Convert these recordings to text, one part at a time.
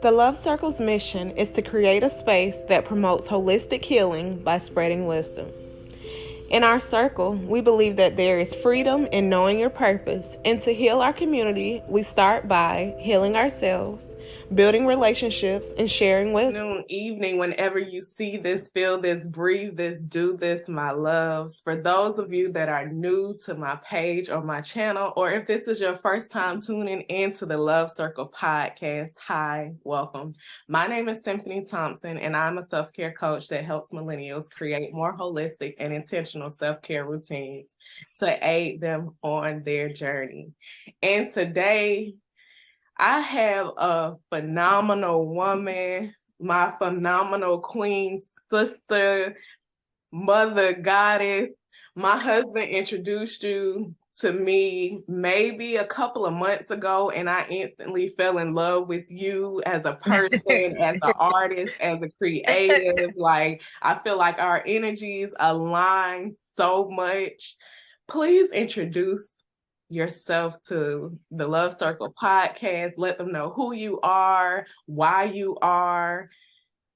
The Love Circle's mission is to create a space that promotes holistic healing by spreading wisdom. In our circle, we believe that there is freedom in knowing your purpose, and to heal our community, we start by healing ourselves, building relationships, and sharing wisdom. Noon, evening, whenever you see this, feel this, breathe this, do this, my loves. For those of you that are new to my page or my channel, or if this is your first time tuning into the Love Circle podcast, hi, welcome. My name is Symphony Thompson, and I'm a self-care coach that helps millennials create more holistic and intentional self-care routines to aid them on their journey. And today, I have a phenomenal woman, my phenomenal queen, sister, mother, goddess. My husband introduced you to me maybe a couple of months ago, and I instantly fell in love with you as a person, as an artist, as a creative. Like, I feel like our energies align so much. Please introduce yourself to the Love Circle podcast. Let them know who you are, why you are.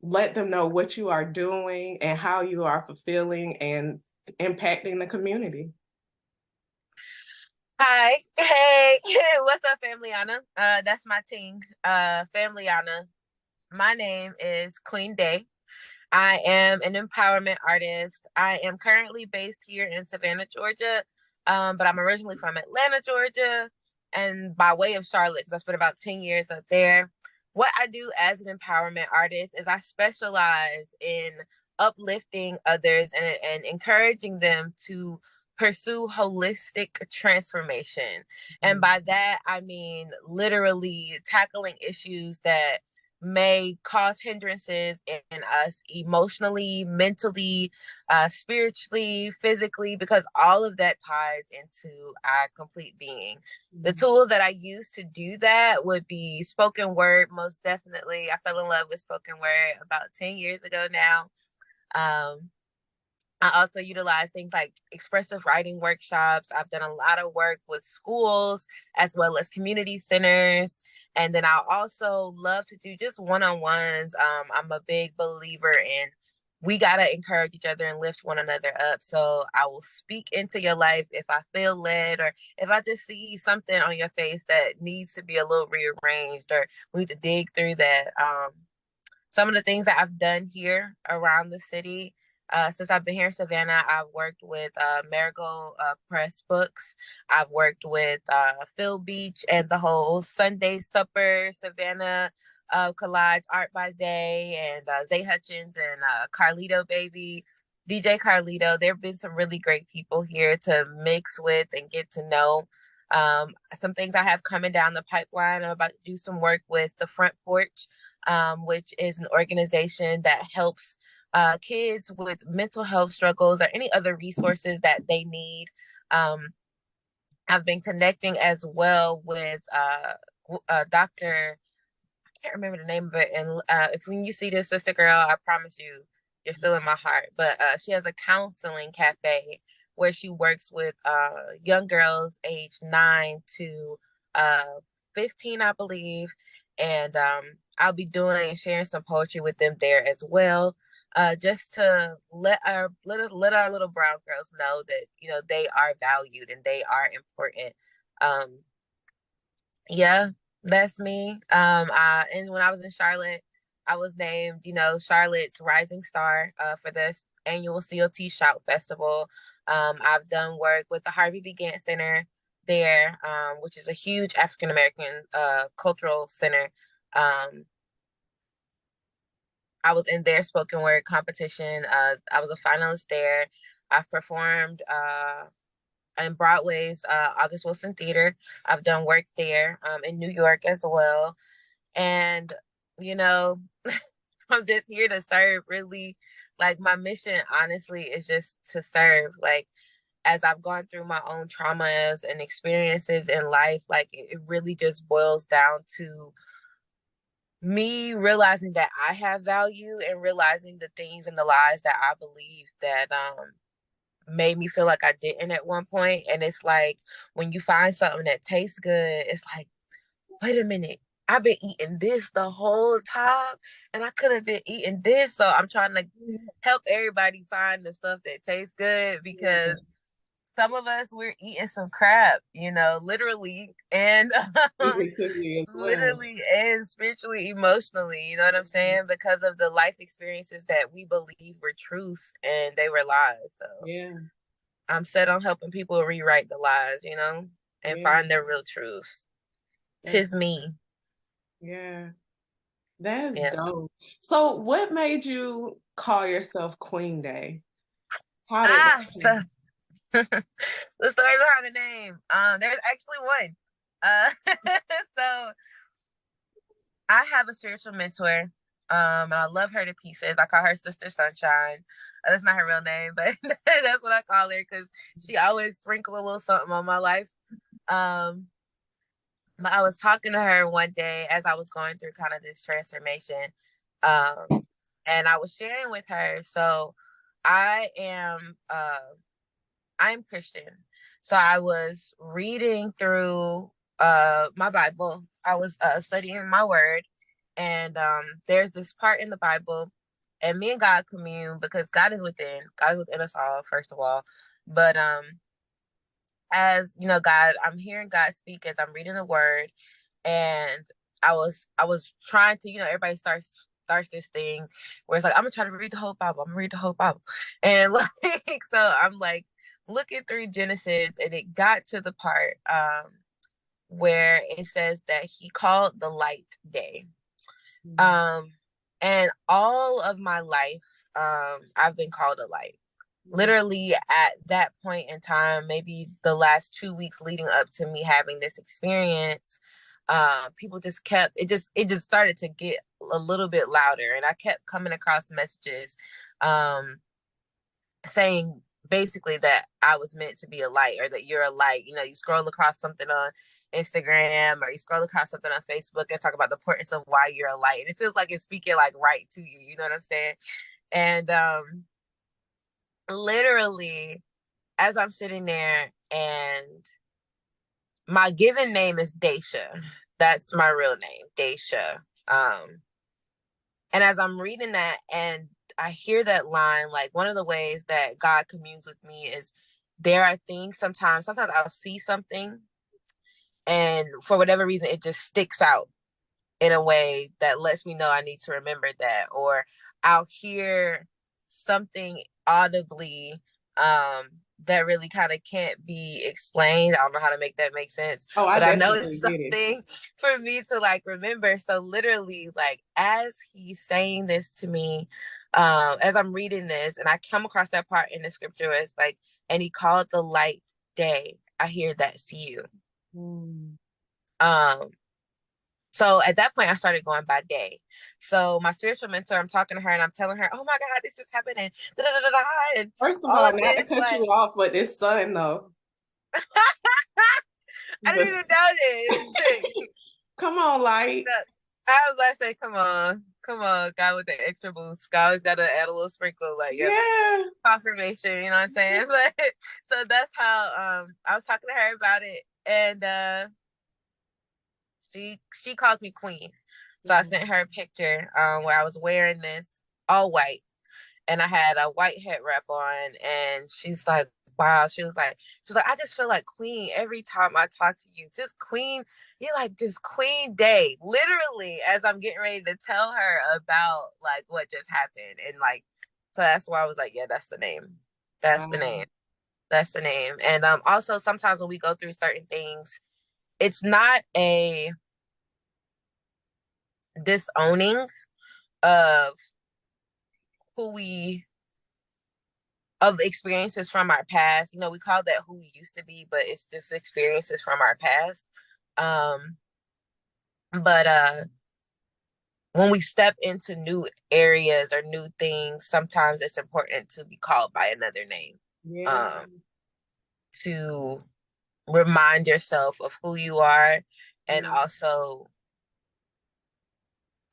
Let them know what you are doing and how you are fulfilling and impacting the community. Hi. Hey. What's up, Family Anna? That's my team. Family Anna. My name is Queen Day. I am an empowerment artist. I am currently based here in Savannah, Georgia, but I'm originally from Atlanta, Georgia, and by way of Charlotte, because I spent about 10 years up there. What I do as an empowerment artist is I specialize in uplifting others and encouraging them to pursue holistic transformation. And by that, I mean literally tackling issues that may cause hindrances in us emotionally, mentally, spiritually, physically, because all of that ties into our complete being. The tools that I use to do that would be spoken word, most definitely. I fell in love with spoken word about 10 years ago now. I also utilize things like expressive writing workshops. I've done a lot of work with schools as well as community centers. And then I also love to do just one-on-ones. I'm a big believer in we got to encourage each other and lift one another up. So I will speak into your life if I feel led or if I just see something on your face that needs to be a little rearranged or we need to dig through that. Some of the things that I've done here around the city since I've been here in Savannah, I've worked with Marigold Press Books. I've worked with Phil Beach and the whole Sunday Supper Savannah collage art by Zay and Zay Hutchins and Carlito Baby, DJ Carlito. There have been some really great people here to mix with and get to know. Some things I have coming down the pipeline. I'm about to do some work with the Front Porch, which is an organization that helps kids with mental health struggles or any other resources that they need. I've been connecting as well with Dr. I can't remember the name of it. And if when you see this sister girl, I promise you, you're still in my heart. But she has a counseling cafe where she works with young girls age 9 to uh, 15, I believe. And I'll be doing and sharing some poetry with them there as well. Just to let our little brown girls know that they are valued and they are important. Um, yeah, that's me. And when I was in Charlotte, I was named, Charlotte's Rising Star for this annual COT Shout Festival. I've done work with the Harvey B. Gantt Center there, which is a huge African American cultural center. I was in their spoken word competition. I was a finalist there. I've performed in Broadway's August Wilson Theater. I've done work there in New York as well. And, you know, I'm just here to serve, really. Like, my mission, honestly, is just to serve. Like, as I've gone through my own traumas and experiences in life, like, it really just boils down to me realizing that I have value and realizing the things and the lies that I believe that made me feel like I didn't at one point. And it's like when you find something that tastes good, it's like, wait a minute, I've been eating this the whole time and I could have been eating this. So I'm trying to help everybody find the stuff that tastes good, because some of us, we're eating some crap, literally and well. literally and spiritually, emotionally, you know what I'm saying? Because of the life experiences that we believe were truths and they were lies. So Yeah. I'm set on helping people rewrite the lies, and find their real truths. That's, 'Tis me. yeah. That's Yeah. dope. So what made you call yourself Queen Day? How did that So happen? the story behind the name. There's actually one. So I have a spiritual mentor. And I love her to pieces. I call her Sister Sunshine. That's not her real name, but that's what I call her, because she always sprinkle a little something on my life. Um, but I was talking to her one day as I was going through kind of this transformation. And I was sharing with her. So I am I'm Christian. So I was reading through my Bible. I was studying my word, and there's this part in the Bible, and me and God commune because God is within. God is within us all, first of all. But as you know, I'm hearing God speak as I'm reading the word, and I was trying to, everybody starts this thing where it's like, I'm gonna try to read the whole Bible. I'm gonna read the whole Bible, and like so I'm like looking through Genesis, and it got to the part where it says that He called the light day. Um, and all of my life, I've been called a light. Literally at that point in time, maybe the last 2 weeks leading up to me having this experience, people just kept it just started to get a little bit louder, and I kept coming across messages saying basically that I was meant to be a light, or that you're a light. You scroll across something on Instagram, or you scroll across something on Facebook and talk about the importance of why you're a light, and it feels like it's speaking like right to you. You know what I'm saying? And literally, as I'm sitting there, and my given name is Daisha. That's my real name, Daisha. And as I'm reading that and I hear that line, like, one of the ways that God communes with me is there are things sometimes I'll see something, and for whatever reason it just sticks out in a way that lets me know I need to remember that. Or I'll hear something audibly um that really kind of can't be explained. I don't know how to make that make sense, Oh, I but I know it's definitely get it. something for me to like remember. So literally, like, as he's saying this to me, as I'm reading this, and I come across that part in the scripture where it's like, and He called the light day, I hear that's you. Mm. um so at that point, I started going by day. So my spiritual mentor, I'm talking to her and I'm telling her, "Oh my God, this just happened," and da da da da, and First of all all, of not to this. cut you Like, off, but this son though. I didn't But even notice. come on, like, I was like, "Say, come on, guy with the extra boost. God always got to add a little sprinkle, like, yeah, yeah. confirmation." You know what I'm saying? But so that's how I was talking to her about it, and she calls me Queen. So I sent her a picture where I was wearing this all white, and I had a white head wrap on, and she's like, wow. She's like, I just feel like Queen every time I talk to you. Just Queen, you're like just Queen Day. Literally, as I'm getting ready to tell her about like what just happened. And like, so that's why I was like, yeah, that's the name. That's the Wow. name. That's the name. And also sometimes when we go through certain things, it's not a disowning of who we of the experiences from our past. We call that who we used to be, but it's just experiences from our past. Um, but when we step into new areas or new things, sometimes it's important to be called by another name. Yeah. Um, to remind yourself of who you are, and Yeah. also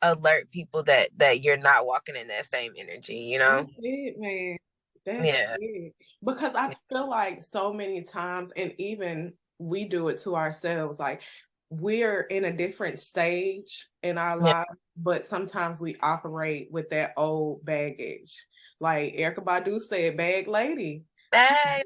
alert people that you're not walking in that same energy, That's it, man. That's Yeah. it. Because I feel like so many times, and even we do it to ourselves, like we're in a different stage in our Yeah. life, but sometimes we operate with that old baggage. Like Erica Badu said, bag lady. Hey.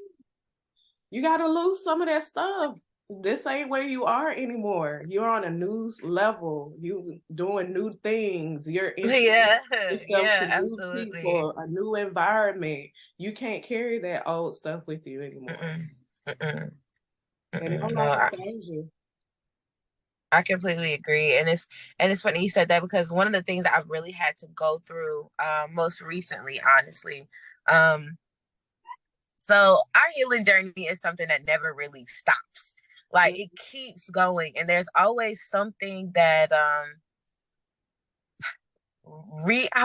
You got to lose some of that stuff. This ain't where you are anymore. You're on a new level. You doing new things. You're introducing Yeah. yourself Yeah, to new absolutely. people, a new environment. You can't carry that old stuff with you anymore. Mm-mm. Mm-mm. And it Mm-mm. don't No, like serves you. I completely agree. And it's funny you said that, because one of the things that I've really had to go through most recently, honestly. Um so our healing journey is something that never really stops. Like, it keeps going, and there's always something that I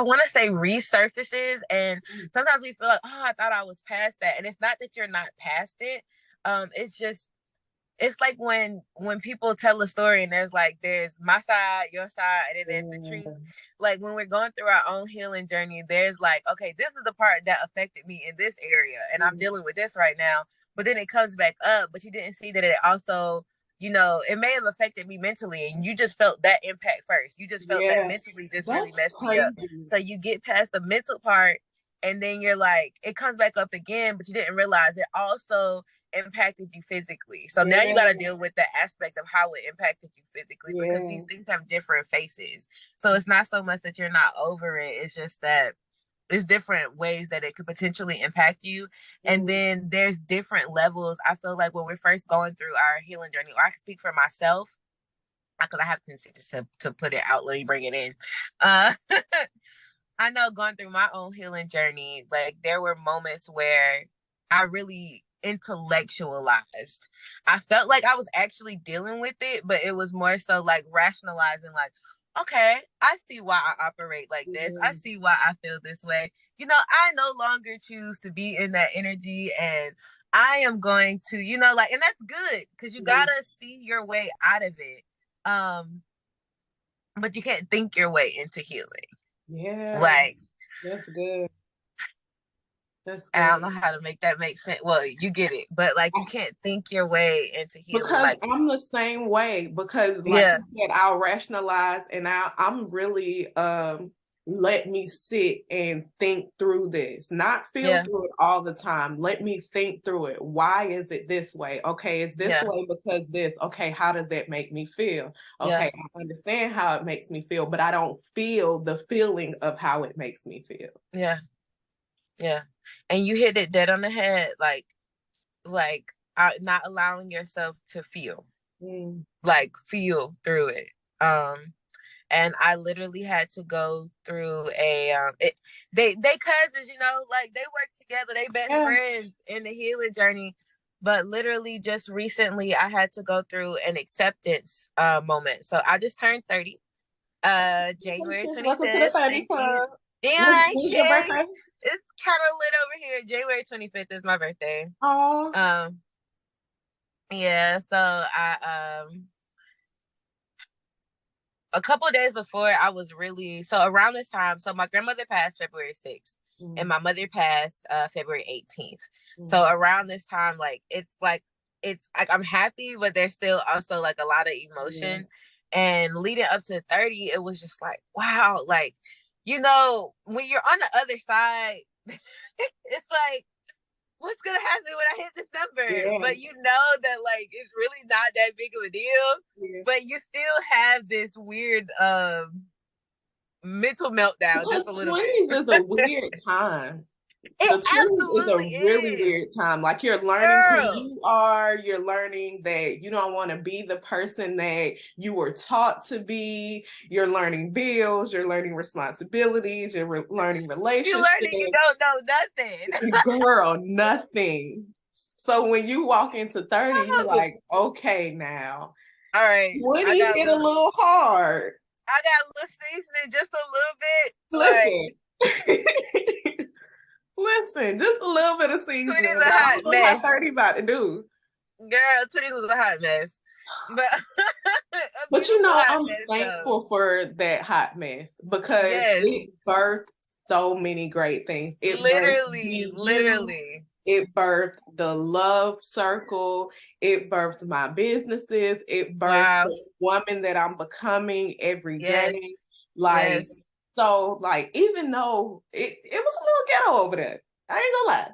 want to say resurfaces, and sometimes we feel like, oh, I thought I was past that, and it's not that you're not past it. It's just, it's like when people tell a story and there's my side, your side, and then there's the truth. Like, when we're going through our own healing journey, there's like, okay, this is the part that affected me in this area, and I'm dealing with this right now. But then it comes back up, but you didn't see that it also, it may have affected me mentally, and you just felt that impact first. You just felt that mentally just really That's messed me up. crazy. So you get past the mental part, and then you're like, it comes back up again, but you didn't realize it also impacted you physically. So now you got to deal with the aspect of how it impacted you physically, because these things have different faces. So it's not so much that you're not over it. It's just that there's different ways that it could potentially impact you. And then there's different levels. I feel like when we're first going through our healing journey, or I can speak for myself, because I have considered to put it out. Let me bring it in. Uh, I know, going through my own healing journey, like, there were moments where I really intellectualized. I felt like I was actually dealing with it, but it was more so like rationalizing, like, okay, I see why I operate like this. I see why I feel this way. I no longer choose to be in that energy, and I am going to, like, and that's good, because you gotta see your way out of it. But you can't think your way into healing. Yeah, Like, that's good. That's I good. don't know how to make that make sense. Well, you get it, but like, you can't think your way into healing. Because Like, I'm the same way. Because like yeah, you said, I'll rationalize and I'm really let me sit and think through this. Not feel yeah, through it all the time. Let me think through it. Why is it this way? Okay, it's this yeah, way because this. Okay, how does that make me feel? Okay, yeah, I understand how it makes me feel, but I don't feel the feeling of how it makes me feel. yeah, yeah. And you hit it dead on the head. Like, not allowing yourself to feel, like, feel through it. And I literally had to go through they cousins, like, they work together, they best friends in the healing journey. But literally just recently I had to go through an acceptance moment. So I just turned 30, January Welcome to the 25th. 30 Thank you. Club. Yeah, When's your birthday? it's kind of lit over here. January 25th is my birthday. Oh. Yeah, so I a couple of days before, I was really, so around this time, so my grandmother passed February 6th, and my mother passed February 18th. So around this time, like, it's like I'm happy, but there's still also like a lot of emotion. And leading up to 30, it was just like, wow, like, when you're on the other side, it's like, what's gonna happen when I hit this number? But you know that, like, it's really not that big of a deal. But you still have this weird mental meltdown, just a little bit. 20s is a weird time. It The 20s is a absolutely really is. weird time. Like, you're learning who Girl. you are. You're learning that you don't want to be the person that you were taught to be. You're learning bills. You're learning responsibilities. You're learning relationships. You learning you don't know nothing. Girl, nothing. So when you walk into 30, you're like, okay, now. All right. 20s get a little hard. I got a little seasoning, just a little bit. Listen. Listen, just a little bit of seasoning. 20's a hot What how mess. 30 about to do? Girl, 20's was a hot mess. But I'm thankful for that hot mess, because it birthed so many great things. It birthed literally. It birthed the Love Circle. It birthed my businesses. It birthed Wow. the woman that I'm becoming every Yes. day. Like, Yes. so, like, even though it was a little ghetto over there, I ain't gonna lie.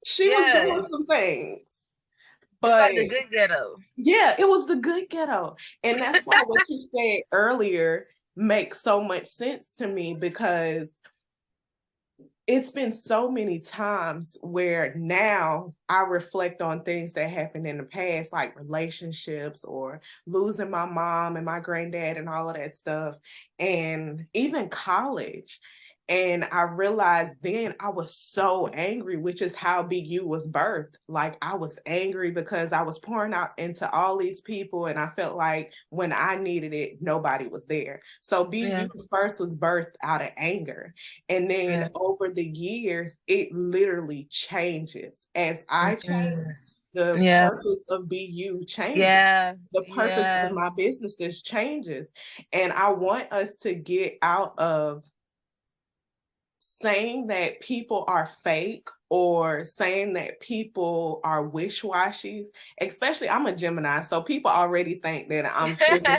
She was Yeah. doing some things. It's But like the good ghetto. yeah, it was the good ghetto. And that's why what you said earlier makes so much sense to me, because it's been so many times where now I reflect on things that happened in the past, like relationships or losing my mom and my granddad and all of that stuff, and even college. And I realized then I was so angry, which is how BU was birthed. Like, I was angry because I was pouring out into all these people, and I felt like when I needed it, nobody was there. So Yeah. BU first was birthed out of anger. And then Yeah. over the years, it literally changes. As I change, the Yeah. purpose of BU changes. Yeah. The purpose of Yeah. my businesses changes. And I want us to get out of saying that people are fake or saying that people are wish-washy. Especially, I'm a Gemini, so people already think that I'm tripping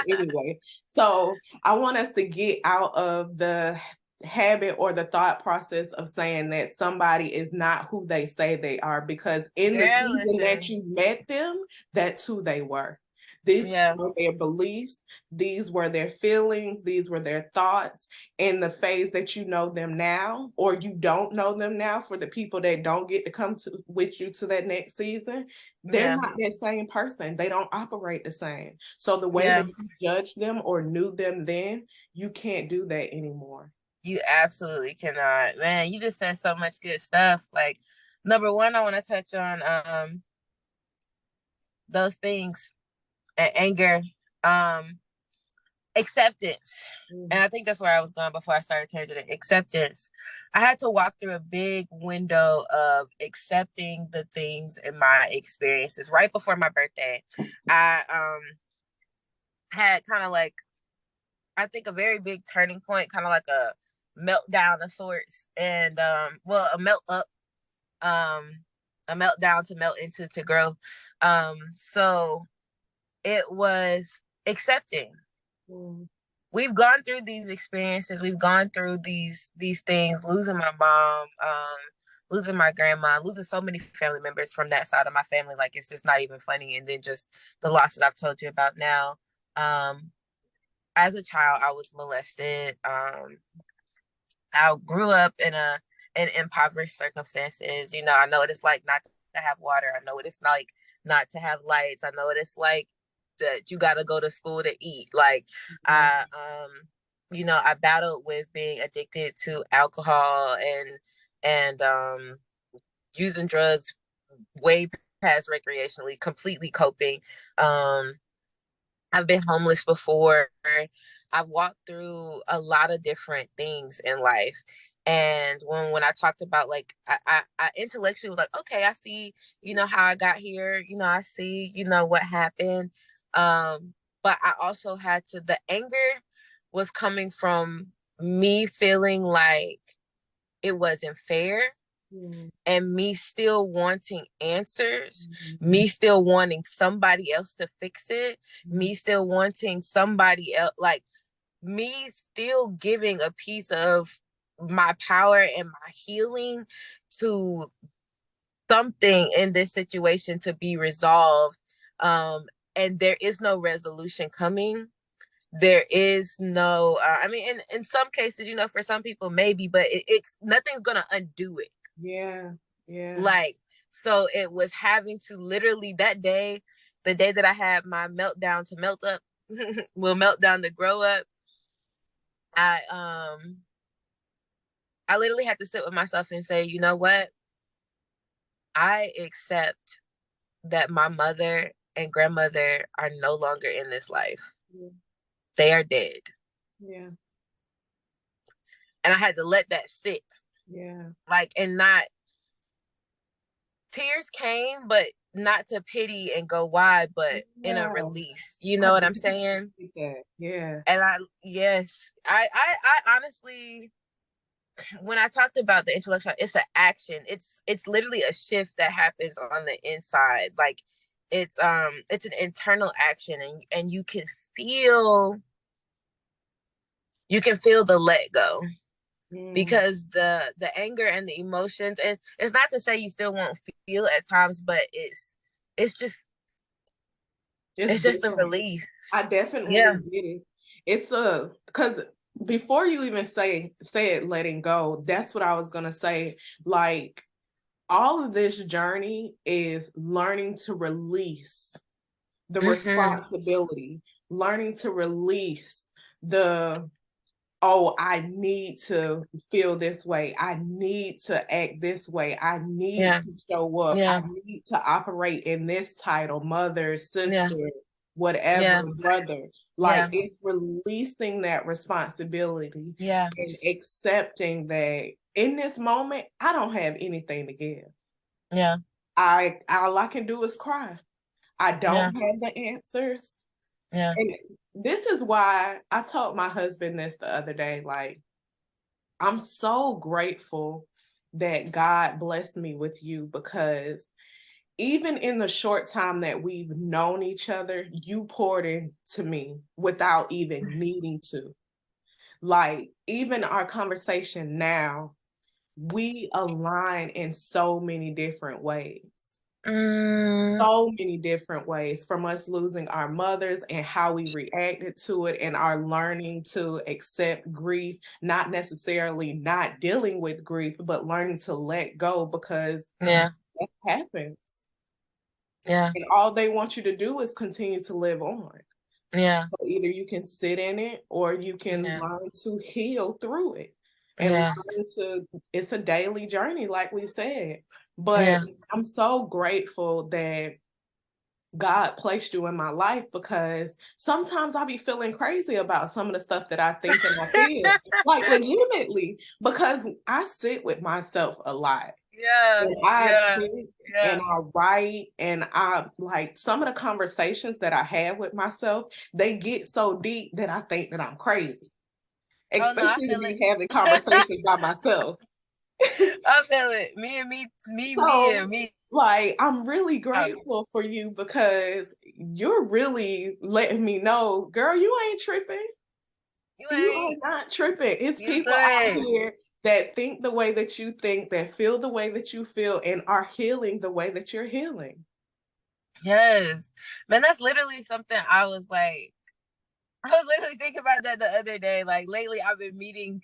anyway. So I want us to get out of the habit or the thought process of saying that somebody is not who they say they are, because in the Girl, season that listen. you met them, that's who they were. These Yeah. were their beliefs, these were their feelings, these were their thoughts. In the phase that you know them now, or you don't know them now, for the people that don't get to come to with you to that next season, they're Yeah. not that same person. They don't operate the same. So the way Yeah. that you judge them or knew them then, you can't do that anymore. You absolutely cannot. Man, you just said so much good stuff. Like, number one, I want to touch on those things, anger, um, acceptance. And I think that's where I was going before I started tangenting. Acceptance. I had to walk through a big window of accepting the things in my experiences. Right before my birthday, I had kind of like, I think, a very big turning point, kind of like a meltdown of sorts, and well, a melt up, um, a meltdown to melt into to grow. So it was accepting. We've gone through these experiences. We've gone through these things. Losing my mom, losing my grandma, losing so many family members from that side of my family. Like, it's just not even funny. And then just the losses I've told you about now. Um, as a child, I was molested. I grew up in impoverished circumstances. You know, I know what it's like not to have water. I know what it's like not to have lights. I know what it's like that you got to go to school to eat. Like, I you know, I battled with being addicted to alcohol and using drugs way past recreationally, completely coping. Um, I've been homeless before. I've walked through a lot of different things in life. And when I talked about, like, I intellectually was like, okay, I see, you know, how I got here, you know, I see, you know, what happened. But I also had to, the anger was coming from me feeling like it wasn't fair, and me still wanting answers, me still wanting somebody else to fix it, me still wanting somebody else, like, me still giving a piece of my power and my healing to something in this situation to be resolved. And there is no resolution coming. There is no I mean, in some cases, you know, for some people maybe, but it's nothing's gonna undo it. Yeah, yeah. Like, so it was having to literally that day, the day that I had my meltdown to melt up, will melt down to grow up. I I literally had to sit with myself and say, you know what? I accept that my mother and grandmother are no longer in this life. Yeah. They are dead. Yeah. And I had to let that sit. Yeah. Like, and not, tears came, but not to pity and go, why, but in a Yeah. release. You I know what I'm do saying? think that. Yeah. And yes, I honestly, when I talked about the intellectual, it's an action. It's literally a shift that happens on the inside. Like it's an internal action, and feel you can feel the let go. Because the anger and the emotions, and it's not to say you still won't feel at times, but it's just it's just a relief. I definitely get it. It's because before you even say it, letting go, that's what I was gonna say. Like, all of this journey is learning to release the responsibility, learning to release the, oh, I need to feel this way. I need to act this way. I need to show up. I need to operate in this title, mother, sister, whatever, brother. Like, it's releasing that responsibility and accepting that in this moment, I don't have anything to give. Yeah. All I can do is cry. I don't have the answers. Yeah. And this is why I told my husband this the other day. Like, I'm so grateful that God blessed me with you, because even in the short time that we've known each other, you poured into me without even needing to. Like, even our conversation now, we align in so many different ways. So many different ways, from us losing our mothers and how we reacted to it, and our learning to accept grief, not necessarily not dealing with grief, but learning to let go, because that happens. Yeah. And all they want you to do is continue to live on. Yeah. So either you can sit in it, or you can learn to heal through it. And learn to, it's a daily journey, like we said. But I'm so grateful that God placed you in my life, because sometimes I be feeling crazy about some of the stuff that I think and I feel. Like, legitimately, because I sit with myself a lot. And I think and I write, and I, like, some of the conversations that I have with myself, they get so deep that I think that I'm crazy. Especially to be having conversations by myself. I feel it. Me. Like, I'm really grateful for you, because you're really letting me know, girl, you ain't tripping. You are not tripping. It's people out here that think the way that you think, that feel the way that you feel, and are healing the way that you're healing. Yes. Man, that's literally something I was literally thinking about that the other day. Like, lately I've been meeting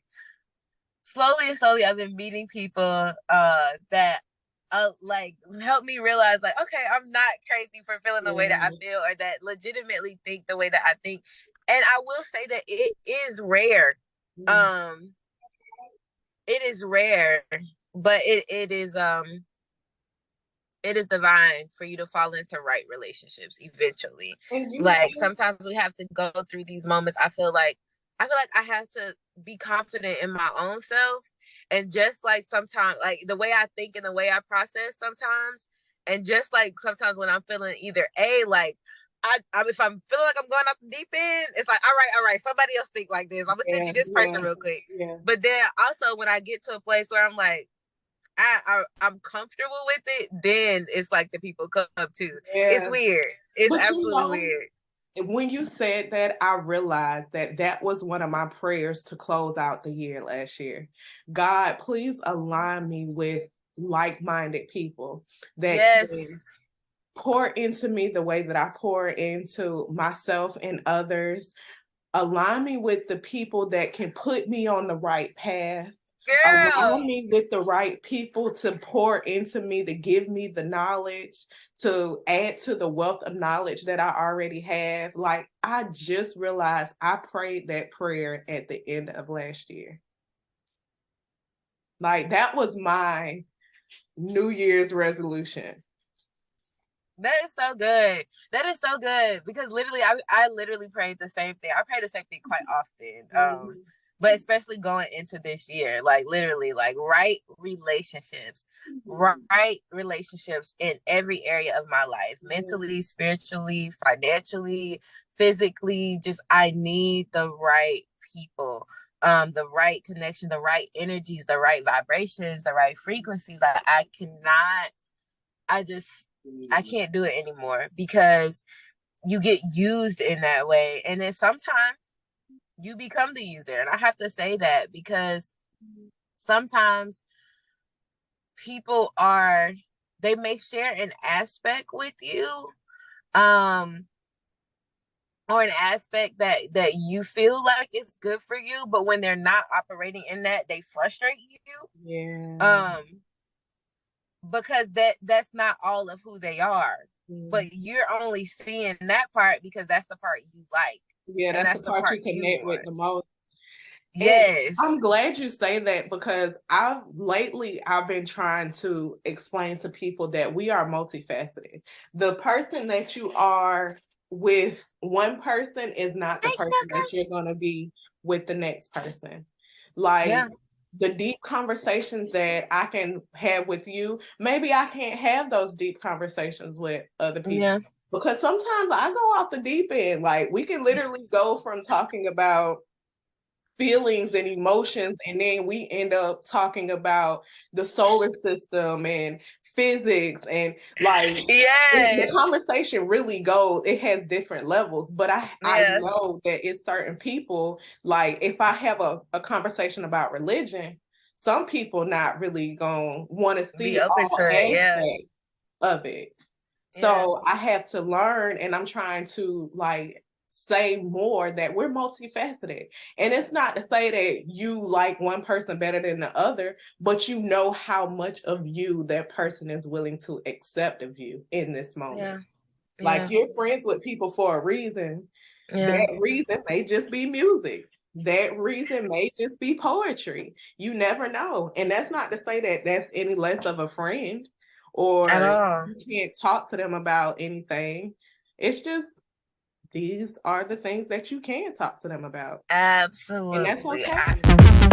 slowly, I've been meeting people that like help me realize, like, okay, I'm not crazy for feeling the way that I feel, or that legitimately think the way that I think. And I will say that it is rare. It is rare, but it is divine for you to fall into right relationships eventually. Like, sometimes we have to go through these moments. I feel like I have to be confident in my own self, and just like sometimes, like, the way I think and the way I process sometimes, and just like sometimes when I'm feeling either like if I'm feeling like I'm going off the deep end, it's like, all right, somebody else think like this. I'm gonna send you this person real quick. But then also, when I get to a place where I'm like, I'm comfortable with it, then it's like the people come up to. It's weird. It's absolutely weird. When you said that, I realized that was one of my prayers to close out the year last year. God, please align me with like-minded people that can pour into me the way that I pour into myself and others. Align me with the people that can put me on the right path. Align me with the right people to pour into me, to give me the knowledge, to add to the wealth of knowledge that I already have. Like, I just realized I prayed that prayer at the end of last year. Like, that was my New Year's resolution. That is so good. That is so good, because literally, I literally prayed the same thing. I pray the same thing quite often. But especially going into this year, like, literally, like, right relationships in every area of my life, mentally, spiritually, financially, physically. Just, I need the right people. the right connection, the right energies, the right vibrations, the right frequencies. Like I can't do it anymore because you get used in that way. And then sometimes you become the user. And I have to say that because sometimes people they may share an aspect with you, or an aspect that you feel like it's good for you, but when they're not operating in that, they frustrate Yeah. you. Because that's not all of who they are. But you're only seeing that part because that's the part you like. Yeah, and that's the part you connect with the most. Yes. And I'm glad you say that because I've been trying to explain to people that we are multifaceted. The person that you are with one person is not the person that you're going to be with the next person. Like the deep conversations that I can have with you, maybe I can't have those deep conversations with other people. Yeah. Because sometimes I go off the deep end. Like we can literally go from talking about feelings and emotions, and then we end up talking about the solar system and physics, and like the conversation really goes, it has different levels. But I know that it's certain people, like if I have a conversation about religion, some people not really gonna want to see all aspects of it. So I have to learn, and I'm trying to like say more that we're multifaceted. And it's not to say that you like one person better than the other, but you know how much of you that person is willing to accept of you in this moment. Like you're friends with people for a reason. That reason may just be music. That reason may just be poetry. You never know. And that's not to say that that's any less of a friend or you can't talk to them about anything. It's just these are the things that you can talk to them about. Absolutely. And that's okay.